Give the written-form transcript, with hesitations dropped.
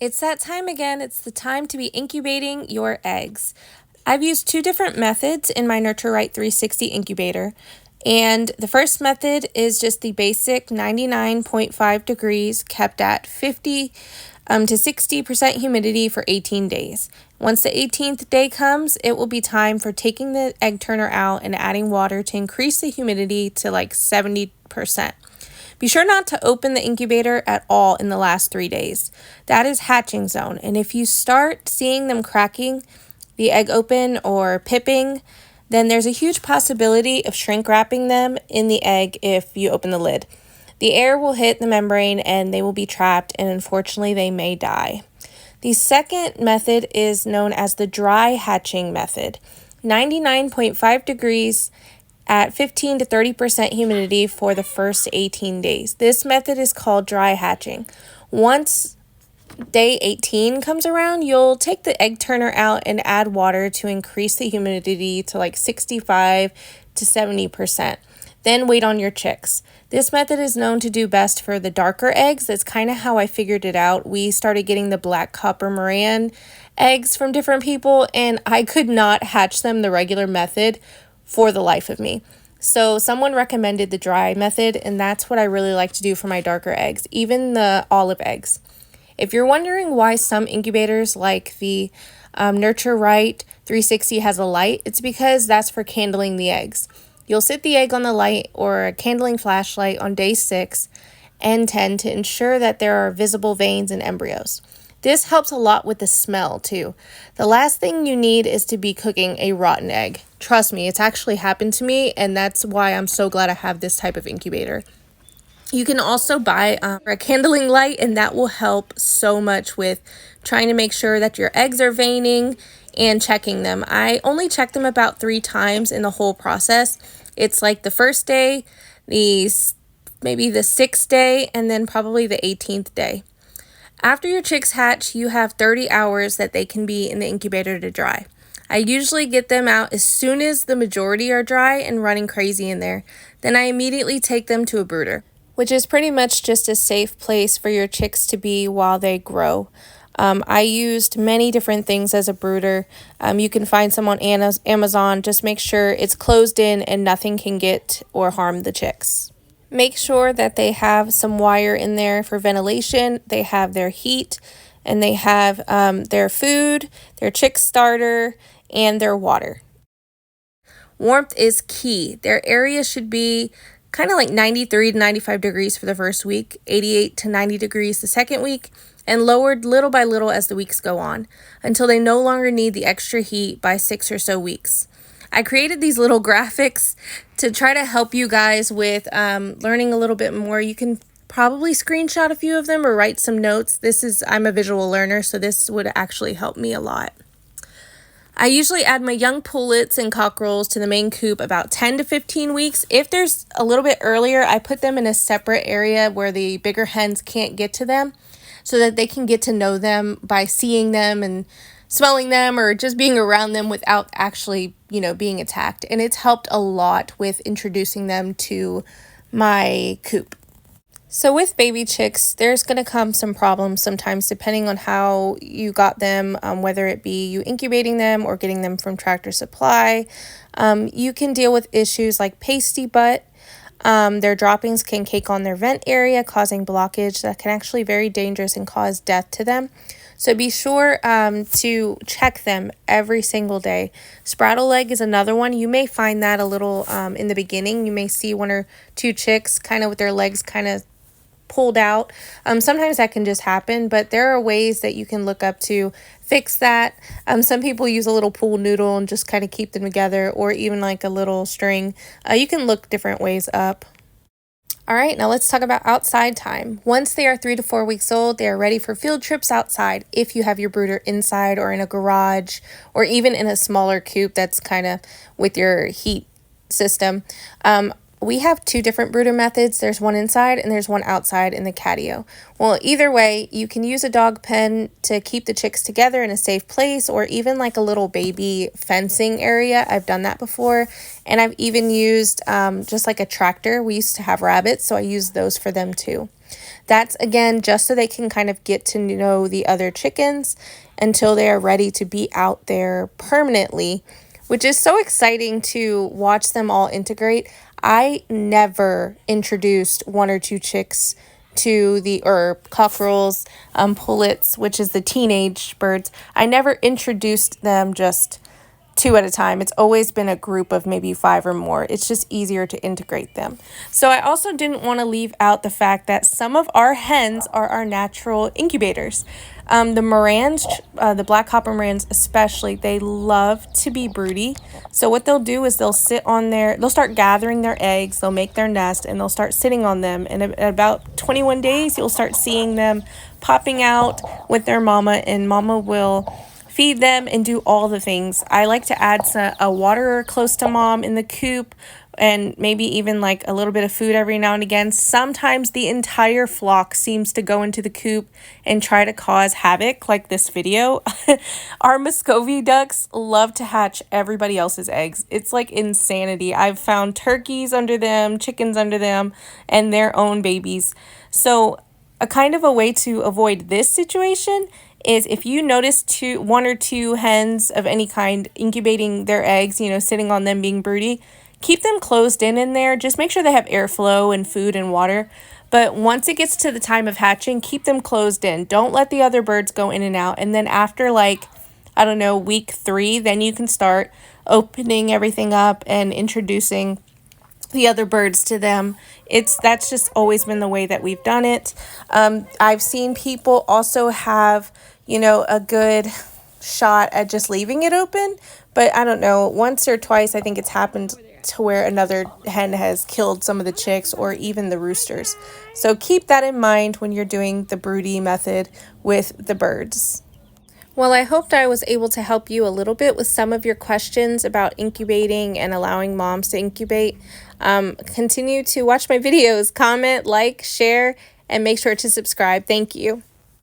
It's that time again. It's the time to be incubating your eggs. I've used two different methods in my Nurture Right 360 incubator. And the first method is just the basic 99.5 degrees kept at 50 to 60% humidity for 18 days. Once the 18th day comes, it will be time for taking the egg turner out and adding water to increase the humidity to like 70%. Be sure not to open the incubator at all in the last 3 days. That is hatching zone, and if you start seeing them cracking the egg open or pipping, then there's a huge possibility of shrink wrapping them in the egg if you open the lid. The air will hit the membrane and they will be trapped, and unfortunately they may die. The second method is known as the dry hatching method. 99.5 degrees at 15 to 30% humidity for the first 18 days. This method is called dry hatching. Once day 18 comes around, you'll take the egg turner out and add water to increase the humidity to like 65 to 70%. Then wait on your chicks. This method is known to do best for the darker eggs. That's kind of how I figured it out. We started getting the black copper Moran eggs from different people, and I could not hatch them the regular method for the life of me. So someone recommended the dry method, and that's what I really like to do for my darker eggs, even the olive eggs. If you're wondering why some incubators like the Nurture Right 360 has a light, it's because that's for candling the eggs. You'll sit the egg on the light or a candling flashlight on day 6 and 10 to ensure that there are visible veins and embryos. This helps a lot with the smell too. The last thing you need is to be cooking a rotten egg. Trust me, it's actually happened to me, and that's why I'm so glad I have this type of incubator. You can also buy a candling light, and that will help so much with trying to make sure that your eggs are veining and checking them. I only check them about 3 times in the whole process. It's like the first day, maybe the 6th day, and then probably the 18th day. After your chicks hatch, you have 30 hours that they can be in the incubator to dry. I usually get them out as soon as the majority are dry and running crazy in there. Then I immediately take them to a brooder, which is pretty much just a safe place for your chicks to be while they grow. I used many different things as a brooder. You can find some on Amazon. Just make sure it's closed in and nothing can get or harm the chicks. Make sure that they have some wire in there for ventilation. They have their heat, and they have their food, their chick starter, and their water. Warmth is key. Their area should be kind of like 93 to 95 degrees for the first week, 88 to 90 degrees the second week, and lowered little by little as the weeks go on, until they no longer need the extra heat by 6 or so weeks. I created these little graphics to try to help you guys with learning a little bit more. You can probably screenshot a few of them or write some notes. I'm a visual learner, so this would actually help me a lot. I usually add my young pullets and cockerels to the main coop about 10 to 15 weeks. If there's a little bit earlier, I put them in a separate area where the bigger hens can't get to them, so that they can get to know them by seeing them and smelling them or just being around them without actually, being attacked. And it's helped a lot with introducing them to my coop. So with baby chicks, there's going to come some problems sometimes depending on how you got them, whether it be you incubating them or getting them from Tractor Supply. You can deal with issues like pasty butt. Their droppings can cake on their vent area, causing blockage that can actually be very dangerous and cause death to them. So be sure to check them every single day. Spraddle leg is another one. You may find that a little in the beginning. You may see 1 or 2 chicks kind of with their legs kind of pulled out. Sometimes that can just happen, but there are ways that you can look up to fix that. Some people use a little pool noodle and just kind of keep them together, or even like a little string. You can look different ways up. All right, now let's talk about outside time. Once they are 3 to 4 weeks old, they are ready for field trips outside if you have your brooder inside or in a garage or even in a smaller coop that's kind of with your heat system. We have 2 different brooder methods. There's one inside and there's one outside in the catio. Well, either way, you can use a dog pen to keep the chicks together in a safe place, or even like a little baby fencing area. I've done that before. And I've even used just like a tractor. We used to have rabbits, so I used those for them too. That's again just so they can kind of get to know the other chickens until they are ready to be out there permanently, which is so exciting to watch them all integrate. I never introduced one or two chicks to the, or cockerels, pullets, which is the teenage birds. I never introduced them just two at a time. It's always been a group of maybe 5 or more. It's just easier to integrate them. So I also didn't want to leave out the fact that some of our hens are our natural incubators. The Morans, the black copper Morans especially, they love to be broody. So what they'll do is they'll sit on they'll start gathering their eggs, they'll make their nest, and they'll start sitting on them. And at about 21 days, you'll start seeing them popping out with their mama, and mama will feed them and do all the things. I like to add a waterer close to mom in the coop, and maybe even like a little bit of food every now and again. Sometimes the entire flock seems to go into the coop and try to cause havoc, like this video. Our Muscovy ducks love to hatch everybody else's eggs. It's like insanity. I've found turkeys under them, chickens under them, and their own babies. So a kind of a way to avoid this situation is if you notice one or two hens of any kind incubating their eggs, sitting on them being broody, keep them closed in there. Just make sure they have airflow and food and water. But once it gets to the time of hatching, keep them closed in. Don't let the other birds go in and out. And then after week 3, then you can start opening everything up and introducing the other birds to them. That's just always been the way that we've done it. I've seen people also have, a good shot at just leaving it open, but I don't know, once or twice I think it's happened to where another hen has killed some of the chicks or even the roosters. So keep that in mind when you're doing the broody method with the birds. Well, I hoped I was able to help you a little bit with some of your questions about incubating and allowing moms to incubate. Continue to watch my videos, comment, like, share, and make sure to subscribe. Thank you.